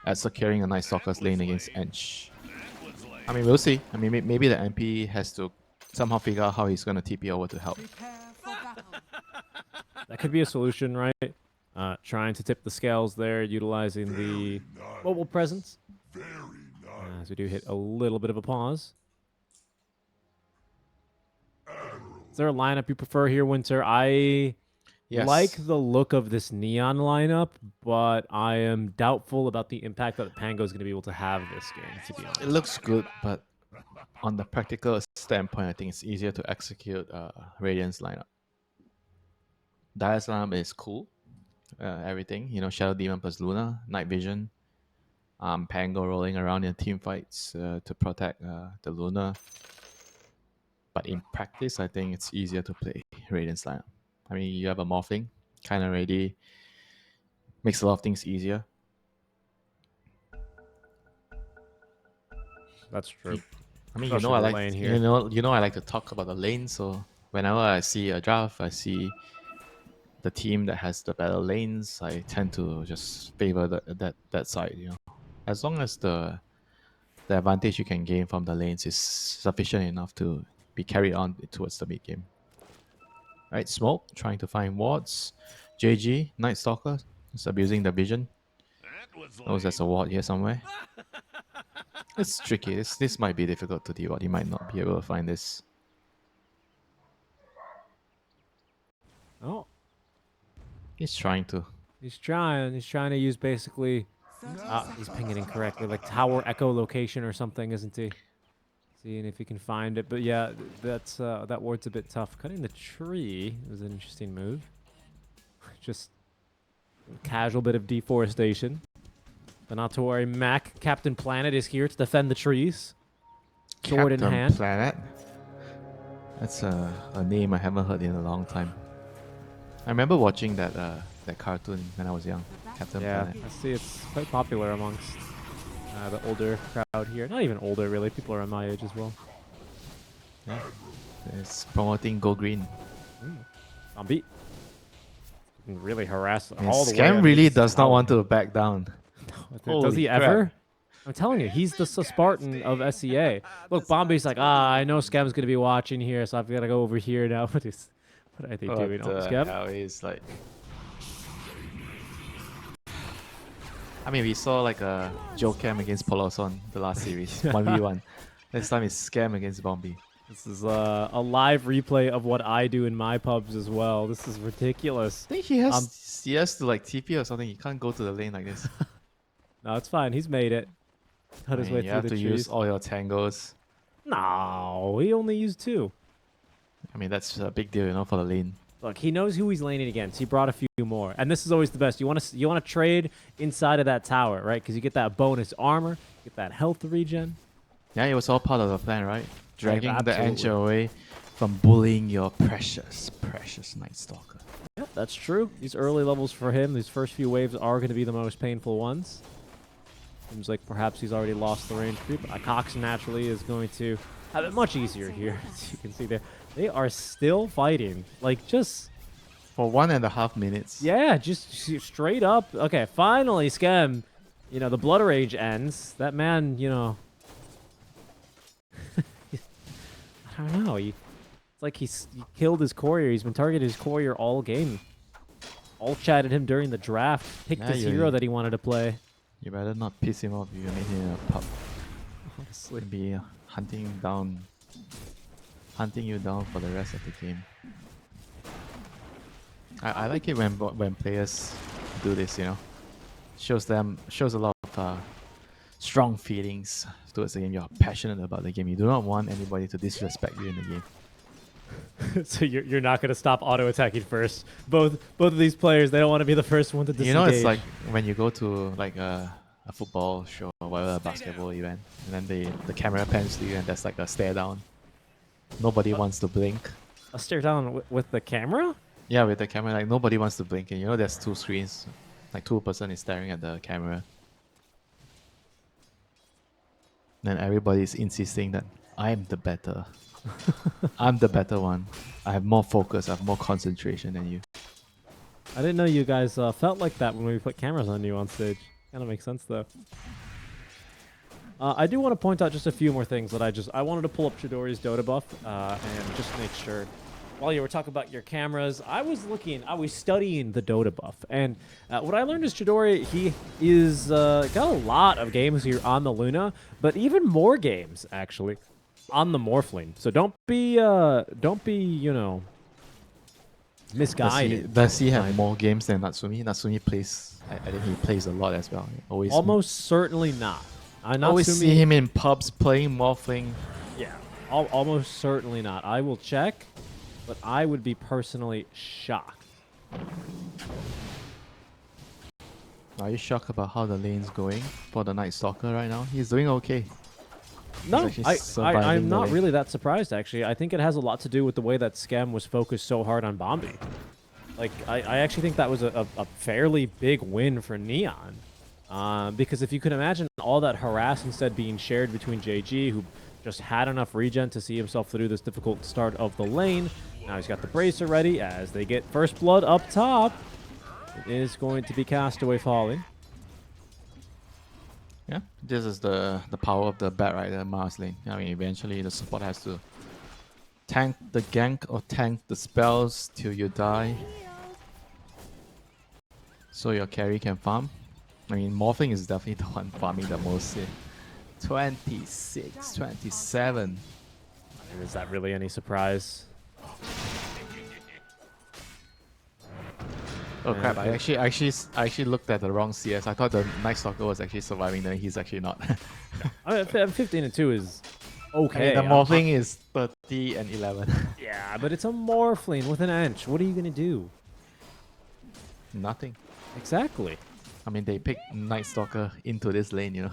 at securing a Night Stalker's lane against Ench. I mean, we'll see. I mean, maybe the MP has to somehow figure out how he's going to TP over to help. That could be a solution, right? Trying to tip the scales there, utilizing the mobile presence. As we do hit a little bit of a pause. Is there a lineup you prefer here, Winter? I like the look of this Neon lineup, but I am doubtful about the impact that Pango is going to be able to have this game, to be honest. It looks good, but on the practical standpoint, I think it's easier to execute Radiant's lineup. Dire's lineup is cool. Everything, you know, Shadow Demon plus Luna, Night Vision, Pango rolling around in team fights to protect the Luna. But in practice, I think it's easier to play Radiant's lineup. I mean, you have a Morphling, kind of ready, makes a lot of things easier. That's true. I mean, you know, I like to talk about the lane. So whenever I see a draft, I see the team that has the better lanes, I tend to just favor that side. You know, as long as the advantage you can gain from the lanes is sufficient enough to be carried on towards the mid game. Right, Smoke trying to find wards. JG Night Stalker is abusing the vision. Knows there's a ward here somewhere. It's tricky. This might be difficult to deal with. He might not be able to find this. Oh. He's trying to. He's trying to use basically... he's pinging incorrectly. Like tower echo location or something, isn't he? Seeing if he can find it. But yeah, that's that ward's a bit tough. Cutting the tree was an interesting move. Just a casual bit of deforestation. But not to worry, Mac, Captain Planet, is here to defend the trees. Sword in hand. Planet? That's a name I haven't heard in a long time. I remember watching that cartoon when I was young. Captain Planet. I see it's quite popular amongst the older crowd here. Not even older, really. People around my age as well. Yeah. It's promoting Go Green. Zombie. You can really harass all the way. Scam really does not want to back down. Does he ever? I'm telling you, he's the Spartan of SEA. Look, Bombay's like, I know Scam's going to be watching here, so I've got to go over here now. What are they doing? Scam? He's like... I mean, we saw like a Joe Cam against Poloson the last series, 1v1. This time it's Scam against Bombay. This is a live replay of what I do in my pubs as well. This is ridiculous. I think he has to like TP or something. He can't go to the lane like this. No, it's fine. He's made it. Cut his way through the trees. You have to use all your tangos. No, he only used 2. I mean, that's a big deal, you know, for the lane. Look, he knows who he's laning against. He brought a few more, and this is always the best. You want to trade inside of that tower, right? Because you get that bonus armor, get that health regen. Yeah, it was all part of the plan, right? Dragging the Ench away from bullying your precious Night Stalker. Yeah, that's true. These early levels for him, these first few waves are going to be the most painful ones. Seems like perhaps he's already lost the range creep. Cox naturally is going to have it much easier here, as you can see there. They are still fighting, like just... For 1.5 minutes. Yeah, just straight up. Okay, finally, Scam, you know, the blood rage ends. That man, you know... I don't know. It's like he killed his courier. He's been targeting his courier all game. All chatted him during the draft. Picked his hero that he wanted to play. You better not piss him off if you make him a pup. Honestly. He'll be hunting you down for the rest of the game. I like it when players do this, you know. Shows a lot of strong feelings towards the game. You're passionate about the game. You do not want anybody to disrespect you in the game. So you're not going to stop auto attacking first. Both of these players, they don't want to be the first one to disengage. You know, it's like when you go to like a football show or whatever, a basketball event, and then the camera pans to you and there's like a stare down. Nobody wants to blink. A stare down with the camera? Yeah, with the camera, like nobody wants to blink. And you know, there's 2 screens. Like 2% is staring at the camera. Then everybody's insisting that I'm the better. I'm the better one. I have more focus, I have more concentration than you. I didn't know you guys felt like that when we put cameras on you on stage. Kind of makes sense though. I do want to point out just a few more things that I wanted to pull up Chidori's Dota buff and just make sure. While you were talking about your cameras, I was studying the Dota buff, and what I learned is Chidori, he is got a lot of games here on the Luna, but even more games actually on the Morphling. So don't be you know, misguided. Does he have more games than Natsumi? Natsumi plays. I think he plays a lot as well. Always. Almost certainly not. I always see him in pubs playing Morphling. Yeah, almost certainly not. I will check, but I would be personally shocked. Are you shocked about how the lane's going for the Night Stalker right now? He's doing okay. No, I'm not really that surprised, actually. I think it has a lot to do with the way that Scam was focused so hard on Bombi. Like, I actually think that was a fairly big win for Neon. Because if you can imagine all that harass instead being shared between JG, who just had enough regen to see himself through this difficult start of the lane. Now he's got the bracer ready as they get first blood up top. It is going to be Castaway falling. Yeah, this is the power of the Bat Rider Mars lane. I mean, eventually the support has to tank the gank or tank the spells till you die, so your carry can farm. I mean, Morphing is definitely the one farming the most here. 26, 27. Is that really any surprise? Oh crap! I actually looked at the wrong CS. I thought the Night Stalker was actually surviving. Then he's actually not. I mean, 15 and 2 is okay. I mean, the Morphling is 30 and 11. Yeah, but it's a Morphling with an Ench. What are you gonna do? Nothing. Exactly. I mean, they picked Night Stalker into this lane, you know.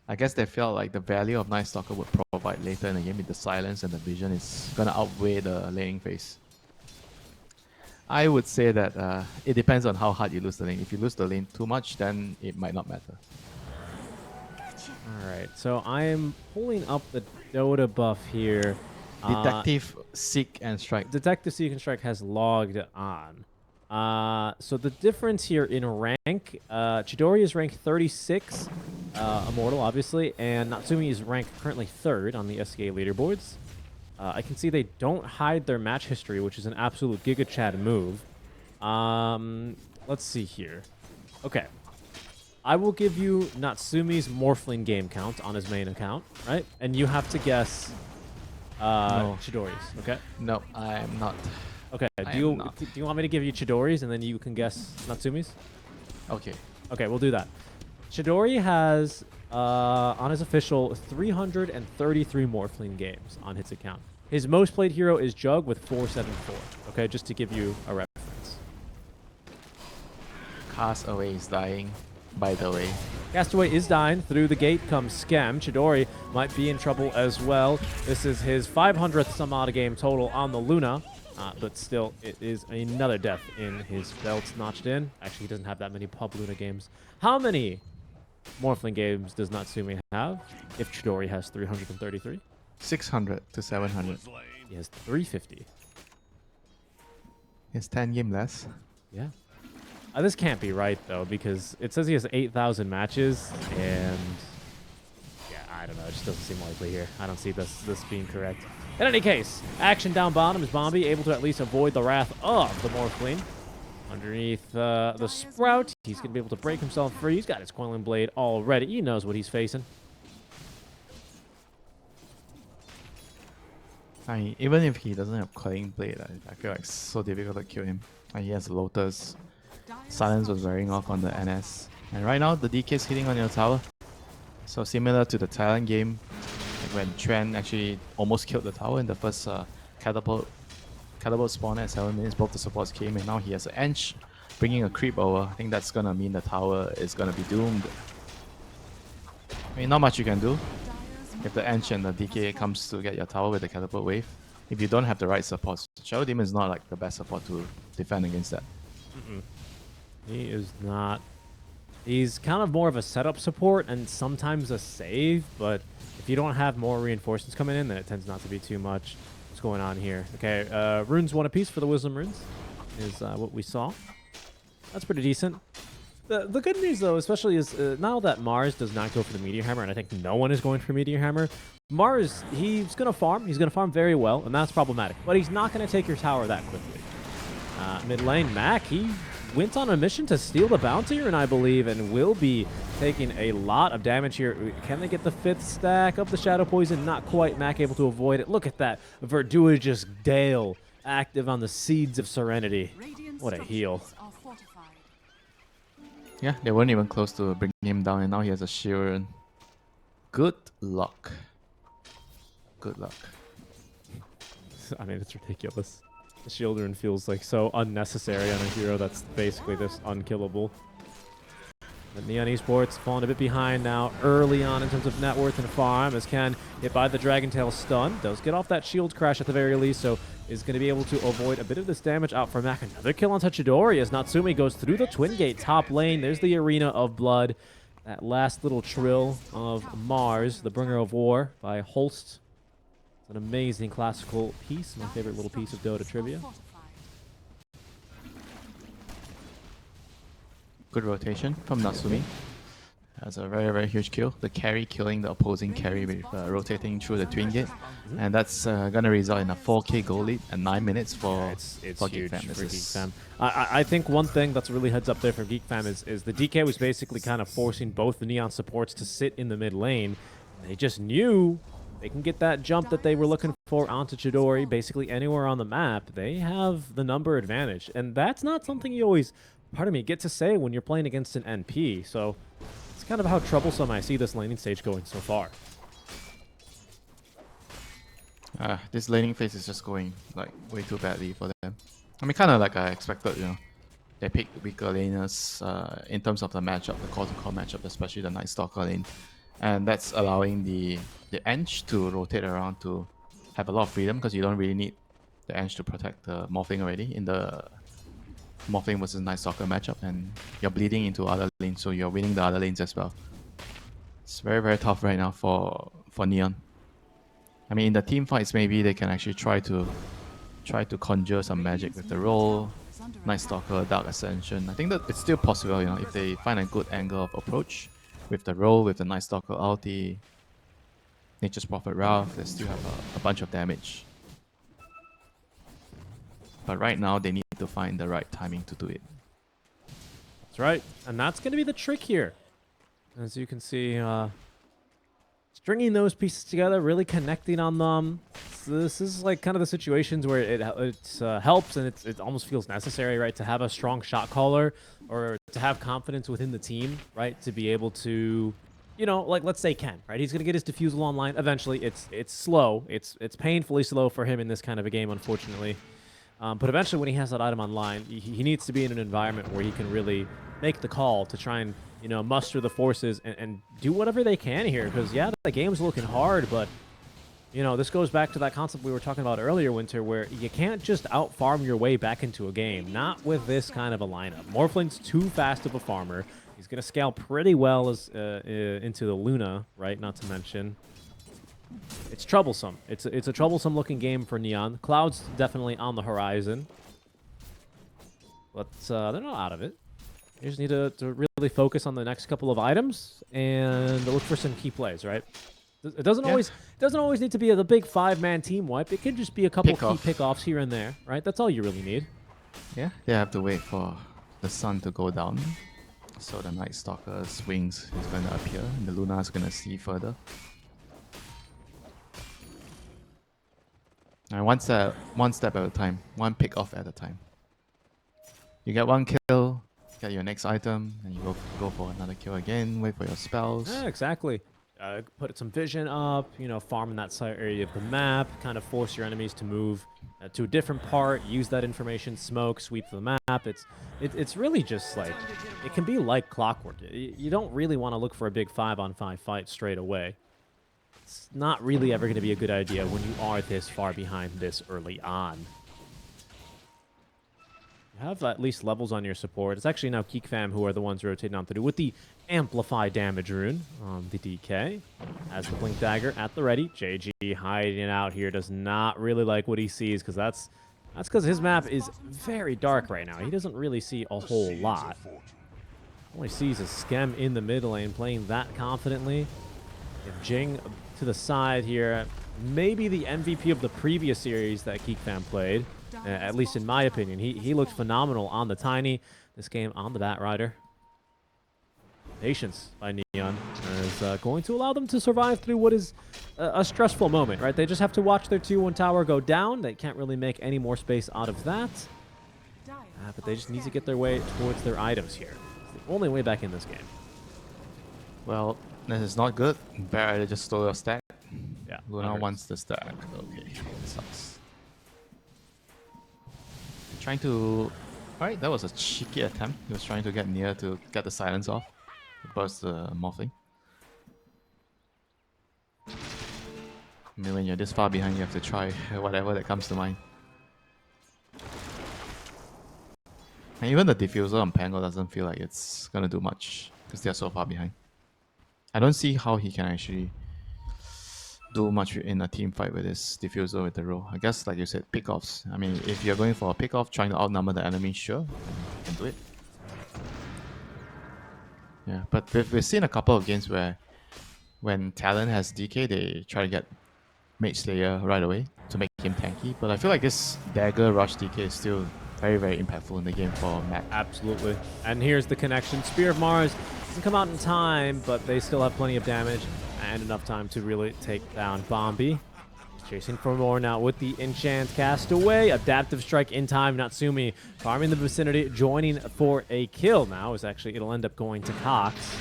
I guess they felt like the value of Night Stalker would provide later in the game with the silence and the vision is gonna outweigh the laning phase. I would say that it depends on how hard you lose the lane. If you lose the lane too much, then it might not matter. Alright, so I am pulling up the Dota buff here. Detective, Seek, and Strike. Detective, Seek, and Strike has logged on. So the difference here in rank, Chidori is ranked 36, Immortal obviously, and Natsumi is ranked currently 3rd on the SK leaderboards. I can see they don't hide their match history, which is an absolute Giga Chad move. Let's see here. Okay. I will give you Natsumi's Morphling game count on his main account, right? And you have to guess No. Chidori's, okay? No, I am not. Okay, do you want me to give you Chidori's and then you can guess Natsumi's? Okay. Okay, we'll do that. Chidori has, on his official, 333 Morphling games on his account. His most played hero is Jug with 474. Okay, just to give you a reference. Castaway is dying, by the way. Castaway is dying. Through the gate comes Scam. Chidori might be in trouble as well. This is his 500th some odd game total on the Luna. But still, it is another death in his belts notched in. Actually, he doesn't have that many Pub Luna games. How many Morphling games does Natsumi have if Chidori has 333? 600 to 700. He has 350. He has 10 game less. Yeah. This can't be right, though, because it says he has 8,000 matches, and yeah, I don't know. It just doesn't seem likely here. I don't see this being correct. In any case, action down bottom is Bombi able to at least avoid the wrath of the Morphling. Underneath the Sprout, he's going to be able to break himself free. He's got his Coiling Blade already. He knows what he's facing. Even if he doesn't have Coiling Blade, I feel like it's so difficult to kill him. He has Lotus. Silence was wearing off on the NS. And right now, the DK is hitting on your tower. So similar to the Thailand game, like when Trent actually almost killed the tower in the first catapult spawn at 7 minutes, both the supports came, and now he has an Ench bringing a creep over. I think that's gonna mean the tower is gonna be doomed. I mean, not much you can do if the Ench and the DK comes to get your tower with the catapult wave. If you don't have the right support, Shadow Demon is not like the best support to defend against that. He is not. He's kind of more of a setup support and sometimes a save, but if you don't have more reinforcements coming in, then it tends not to be too much. What's going on here? Okay, runes one apiece for the Wisdom runes is what we saw. That's pretty decent. The good news, though, especially is now that Mars does not go for the Meteor Hammer, and I think no one is going for Meteor Hammer, Mars, he's going to farm. He's going to farm very well, and that's problematic. But he's not going to take your tower that quickly. Mid lane, Mac, he went on a mission to steal the bounty rune, I believe, and will be taking a lot of damage here. Can they get the 5th stack of the Shadow Poison? Not quite. Mac able to avoid it. Look at that. Verduage's Gale active on the Seeds of Serenity. What a heal. Yeah, they weren't even close to bringing him down, and now he has a shield. Good luck. Good luck. I mean, it's ridiculous. The shield rune feels like so unnecessary on a hero that's basically this unkillable. But Neon Esports falling a bit behind now early on in terms of net worth and farm, as Ken hit by the Dragon Tail stun. Does get off that shield crash at the very least, so is going to be able to avoid a bit of this damage out from Mac. Another kill on Tachidori as Natsumi goes through the Twin Gate top lane. There's the Arena of Blood. That last little trill of Mars, the Bringer of War by Holst. It's an amazing classical piece, my favorite little piece of Dota trivia. Good rotation from Natsumi. That's a very, very huge kill. The carry killing the opposing carry with rotating through the Twin Gate. And that's going to result in a 4k goal lead and 9 minutes for Geek Fam. For Geek Fam. I think one thing that's really heads up there for Geek Fam is the DK was basically kind of forcing both the Neon supports to sit in the mid lane. They just knew they can get that jump that they were looking for onto Chidori basically anywhere on the map. They have the number advantage. And that's not something you always, get to say when you're playing against an NP. So it's kind of how troublesome I see this laning stage going so far. This laning phase is just going like way too badly for them. I mean, kind of like I expected, you know. They picked weaker laners in terms of the matchup, the core-to-core matchup, especially the Night Stalker lane. And that's allowing the Ench to rotate around to have a lot of freedom, because you don't really need the Ench to protect the Morphling already in the Morphling versus Night Stalker matchup, and you're bleeding into other lanes, so you're winning the other lanes as well. It's very, very tough right now for Neon. I mean, in the team fights, maybe they can actually try to conjure some magic with the roll, Night Stalker, Dark Ascension. I think that it's still possible, you know, if they find a good angle of approach with the roll, with the Night Stalker ulti, Nature's Prophet Wrath, they still have a bunch of damage. But right now, they need to find the right timing to do it. That's right. And that's going to be the trick here. As you can see, stringing those pieces together, really connecting on them. So this is like kind of the situations where it helps, and it almost feels necessary, right, to have a strong shot caller or to have confidence within the team, right, to be able to, you know, like let's say Ken, right, he's going to get his defusal online eventually. It's slow. It's painfully slow for him in this kind of a game, unfortunately. But eventually when he has that item online, he needs to be in an environment where he can really make the call to try and, you know, muster the forces and do whatever they can here. Because, yeah, the game's looking hard, but, you know, this goes back to that concept we were talking about earlier, Winter, where you can't just out-farm your way back into a game. Not with this kind of a lineup. Morphling's too fast of a farmer. He's going to scale pretty well as into the Luna, right, not to mention. It's troublesome. It's a troublesome-looking game for Neon. Cloud's definitely on the horizon. But they're not out of it. You just need to really focus on the next couple of items and look for some key plays, right? It doesn't always need to be the big 5-man team wipe. It can just be a couple key pickoffs here and there, right? That's all you really need. Yeah, they have to wait for the sun to go down. So the Night Stalker's wings is going to appear, and the Luna is going to see further. And one step at a time, one pick off at a time. You get one kill, get your next item, and you go for another kill again, wait for your spells. Yeah, exactly. Put some vision up, you know, farm in that side area of the map, kind of force your enemies to move to a different part, use that information, smoke, sweep the map. It's really just like, it can be like clockwork. You don't really want to look for a big 5-on-5 fight straight away. It's not really ever going to be a good idea when you are this far behind this early on. You have at least levels on your support. It's actually now Geek Fam who are the ones rotating on through with the Amplify damage rune on the DK. Has the Blink Dagger at the ready. JG hiding out here, does not really like what he sees, because that's because his map is very dark right now. He doesn't really see a whole lot. Only sees a Skem in the mid lane playing that confidently. If Jing to the side here, maybe the MVP of the previous series that Geek fan played, at least in my opinion. He looked phenomenal on the Tiny. This game on the Bat Rider. Patience by Neon is going to allow them to survive through what is a stressful moment, right? They just have to watch their 2-1 tower go down. They can't really make any more space out of that. But they just need to get their way towards their items here. It's the only way back in this game. Well, this is not good. Barrier just stole your stack. Yeah. Luna wants the stack. Okay, that sucks. Trying to... Alright, that was a cheeky attempt. He was trying to get near to get the silence off. Burst the morphling. I mean, when you're this far behind, you have to try whatever that comes to mind. And even the diffuser on Pango doesn't feel like it's gonna do much because they're so far behind. I don't see how he can actually do much in a team fight with this diffuser with the row. I guess, like you said, pickoffs. I mean, if you're going for a pickoff, trying to outnumber the enemy, sure, you can do it. Yeah, but we've seen a couple of games where when Talon has DK, they try to get Mage Slayer right away to make him tanky. But I feel like this Dagger Rush DK is still very, very impactful in the game for Mac. Absolutely. And here's the connection. Spear of Mars doesn't come out in time, but they still have plenty of damage and enough time to really take down Bombi. Chasing for more now with the enchant cast away. Adaptive strike in time. Natsumi farming the vicinity, joining for a kill now. It'll end up going to Cox.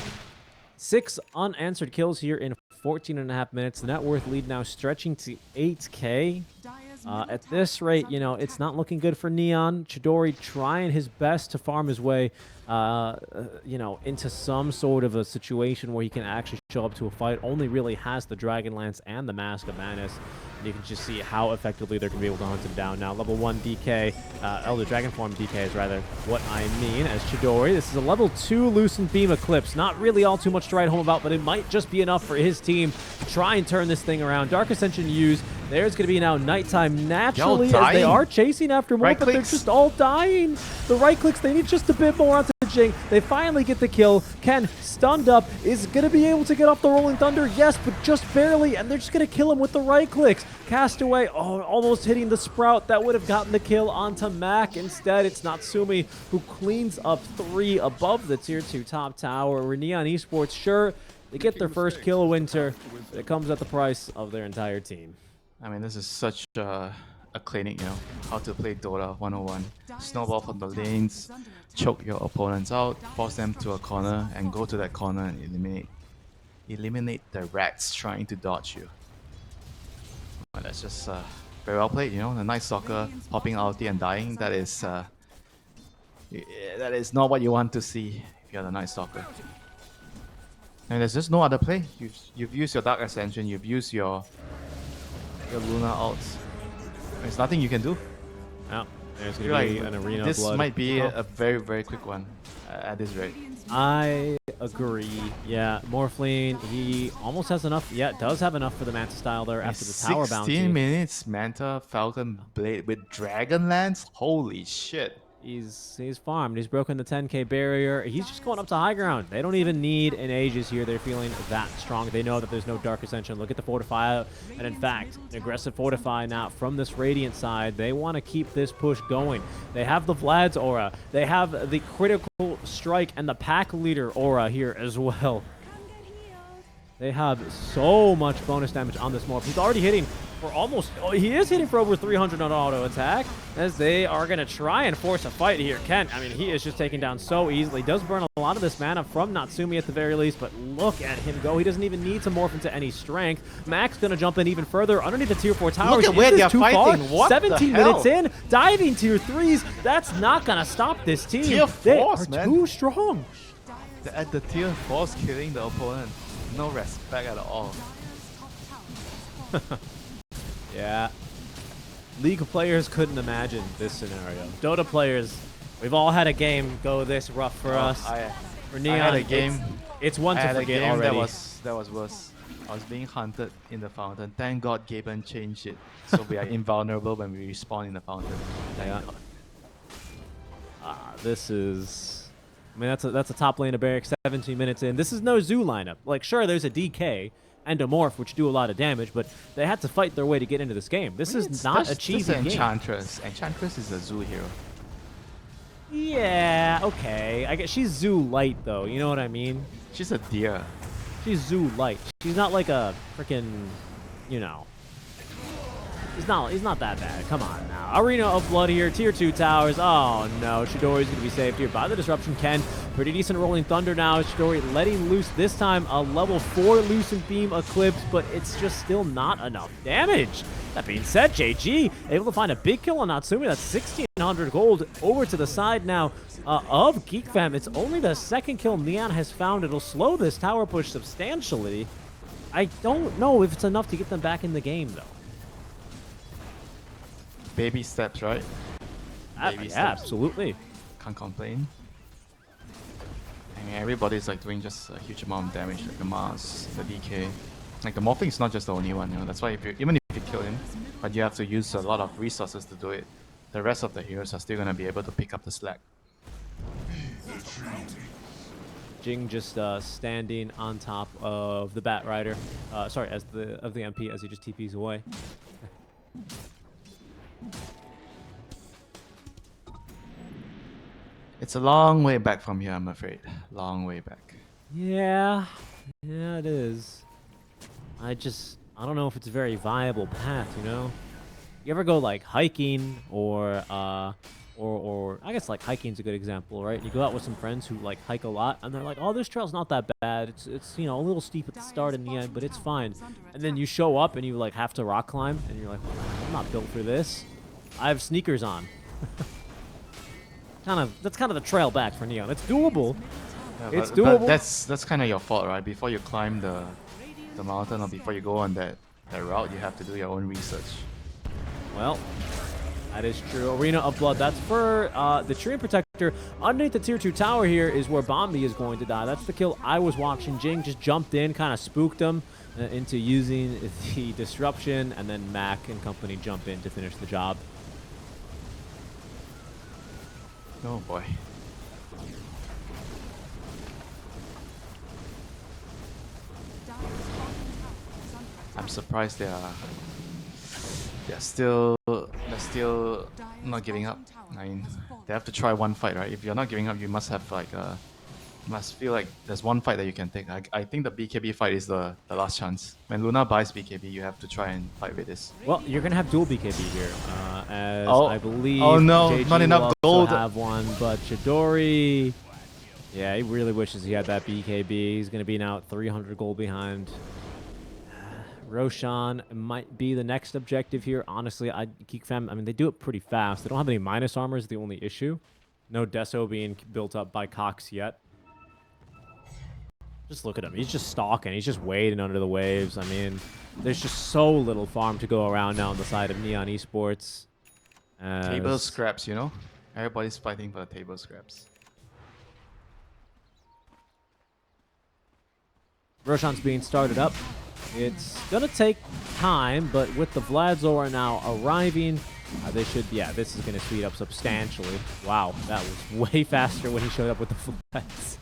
6 unanswered kills here in 14.5 minutes. The net worth lead now stretching to 8K. At this rate, you know, it's not looking good for Neon. Chidori trying his best to farm his way, you know, into some sort of a situation where he can actually show up to a fight. Only really has the Dragonlance and the Mask of Madness. And you can just see how effectively they're going to be able to hunt him down now. Level 1 DK, Elder Dragon Form DK is rather what I mean as Chidori. This is a level 2 Lucent Beam Eclipse. Not really all too much to write home about, but it might just be enough for his team to try and turn this thing around. Dark Ascension used. There's going to be now nighttime naturally as they are chasing after more, but they're just all dying. The right clicks, they need just a bit more onto Jing. They finally get the kill. Ken, stunned up, is going to be able to get off the Rolling Thunder. Yes, but just barely, and they're just going to kill him with the right clicks. Castaway, oh, almost hitting the Sprout. That would have gotten the kill onto Mac. Instead, it's Natsumi who cleans up 3 above the Tier 2 top tower. Neon Esports, sure, they get their first kill of winter, but it comes at the price of their entire team. I mean, this is such a clinic, you know, how to play Dota 101. Snowball from the lanes, choke your opponents out, force them to a corner, and go to that corner and eliminate the rats trying to dodge you. Well, that's just very well played, you know. The Night Stalker popping ulti and dying, that is not what you want to see if you're the Night Stalker. And there's just no other play. You've used your Dark Ascension, you've used your Luna ults. There's nothing you can do. Yeah, there's going to be an arena this blood. Might be a very, very quick one at this rate. I agree. Yeah, Morphling, he almost has enough. Yeah, does have enough for the Manta style there after the tower bounty. 16 minutes, Manta, Falcon Blade with Dragonlance? Holy shit. He's farmed. He's broken the 10k barrier. He's just going up to high ground. They don't even need an Aegis here. They're feeling that strong. They know that there's no Dark Ascension. Look at the Fortify. And in fact, an aggressive Fortify now from this Radiant side. They want to keep this push going. They have the Vlad's aura. They have the critical strike and the pack leader aura here as well. They have so much bonus damage on this Morph. He's already hitting for almost... Oh, he is hitting for over 300 on auto attack as they are going to try and force a fight here. Ken, I mean, he is just taken down so easily. Does burn a lot of this mana from Natsumi at the very least, but look at him go. He doesn't even need to morph into any strength. Mac's going to jump in even further underneath the tier 4 towers. Look at where they're fighting. What 17 minutes in, diving tier 3s. That's not going to stop this team. Tier 4s, they are too strong. At the tier 4s killing the opponent. No respect at all. Yeah. League players couldn't imagine this scenario. Dota players, we've all had a game go this rough for us. For Neon, I had a game. It's one to forget already. That was worse. I was being hunted in the fountain. Thank God Gaben changed it. So we are invulnerable when we respawn in the fountain. Thank God. This is... I mean, that's a top lane of Barracks 17 minutes in. This is no Zoo lineup. Like, sure, there's a DK and a Morph, which do a lot of damage, but they had to fight their way to get into this game. This is not a cheesy game. Enchantress. Enchantress is a Zoo hero. Yeah, okay. I guess she's Zoo light, though. You know what I mean? She's a deer. She's Zoo light. She's not like a freaking, you know. He's not that bad. Come on now. Arena of Blood here. Tier 2 towers. Oh, no. Chidori's going to be saved here by the disruption. Ken, pretty decent rolling thunder now. Chidori letting loose this time a level 4 Lucent Beam Eclipse, but it's just still not enough damage. That being said, JG able to find a big kill on Natsumi. That's 1,600 gold over to the side now of Geek Fam. It's only the second kill Neon has found. It'll slow this tower push substantially. I don't know if it's enough to get them back in the game, though. Baby steps, right? Baby steps. Absolutely. Can't complain. I mean, everybody's like doing just a huge amount of damage, like the Mars, the DK. Like the morphing is not just the only one, you know. That's why even if you kill him, but you have to use a lot of resources to do it. The rest of the heroes are still gonna be able to pick up the slack. Jing just standing on top of the Bat Rider. Sorry, of the MP as he just TPs away. It's a long way back from here, I'm afraid. Long way back. Yeah, it is. I don't know if it's a very viable path, you know? You ever go like hiking or I guess like hiking's a good example, right? You go out with some friends who like hike a lot and they're like, "Oh, this trail's not that bad. It's you know, a little steep at the start and the end, but it's fine." And then you show up and you like have to rock climb and you're like, "I'm not built for this. I have sneakers on." That's kind of the trail back for Neon. It's doable. Yeah, it's doable. But that's kind of your fault, right? Before you climb the mountain or before you go on that route, you have to do your own research. Well, that is true. Arena of Blood. That's for the Tree Protector. Underneath the tier 2 tower here is where Bombi is going to die. That's the kill I was watching. Jing just jumped in, kind of spooked him into using the disruption, and then Mac and company jump in to finish the job. Oh boy. I'm surprised they're still not giving up. I mean, they have to try one fight, right? If you're not giving up, you must have like must feel like there's one fight that you can take. I think the BKB fight is the last chance. When Luna buys BKB, you have to try and fight with this. Well, you're gonna have dual BKB here, as I believe. Oh no, JG not enough gold. Have one, but Chidori, yeah, he really wishes he had that BKB. He's gonna be now at 300 gold behind. Roshan might be the next objective here. Honestly, Geek Fam, I mean, they do it pretty fast. They don't have any minus armor is the only issue. No Deso being built up by Cox yet. Just look at him. He's just stalking. He's just waiting under the waves. I mean, there's just so little farm to go around now on the side of Neon Esports. Table scraps, you know? Everybody's fighting for the table scraps. Roshan's being started up. It's going to take time, but with the Vladzora now arriving, they should, yeah, this is going to speed up substantially. Wow, that was way faster when he showed up with the Vlads.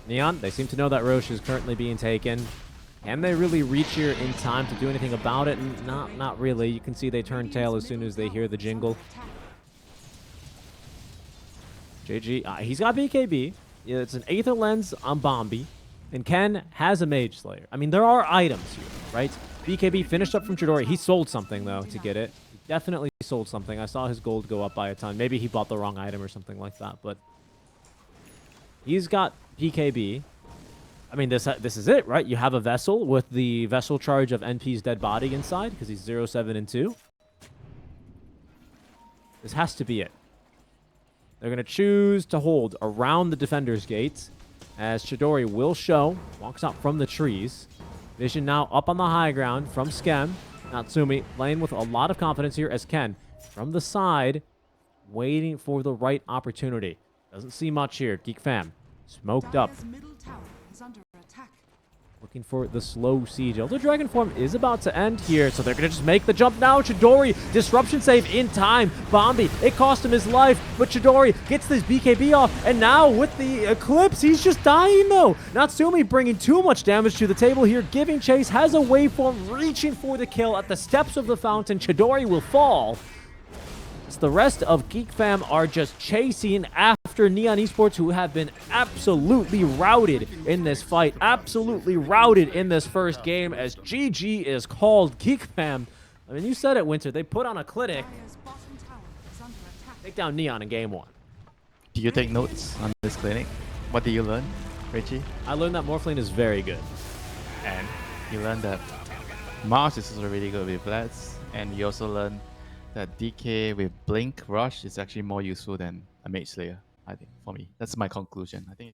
Neon, they seem to know that Roche is currently being taken. Can they really reach here in time to do anything about it? Not really. You can see they turn tail as soon as they hear the jingle. JG, he's got BKB. Yeah, it's an Aether Lens on Bombi. And Ken has a Mage Slayer. I mean, there are items here, right? BKB finished up from Chidori. He sold something, though, to get it. He definitely sold something. I saw his gold go up by a ton. Maybe he bought the wrong item or something like that, but he's got BKB. I mean, this is it, right? You have a Vessel with the Vessel charge of NP's dead body inside because he's 0, 7, and 2. This has to be it. They're going to choose to hold around the Defender's Gate as Chidori will show. Walks out from the trees. Vision now up on the high ground from Skem. Natsumi playing with a lot of confidence here as Ken from the side waiting for the right opportunity. Doesn't see much here. Geek Fam smoked up. Looking for the slow siege. Elder Dragon form is about to end here, so they're going to just make the jump now. Chidori, disruption save in time. Bombi, it cost him his life, but Chidori gets this BKB off, and now with the Eclipse, he's just dying though. Natsumi bringing too much damage to the table here, giving chase, has a waveform, reaching for the kill at the steps of the fountain. Chidori will fall. The rest of Geek Fam are just chasing after Neon Esports, who have been absolutely routed in this fight, absolutely routed in this first game, as GG is called. Geek Fam, I mean, you said it, Winter, they put on a clinic. Take down Neon in game 1. Do you take notes on this clinic? What did you learn, Richie? I learned that Morphling is very good. And you learned that Mars is also really good with Blitz, and you also learned that DK with Blink Rush is actually more useful than a Mage Slayer, I think, for me. That's my conclusion. I think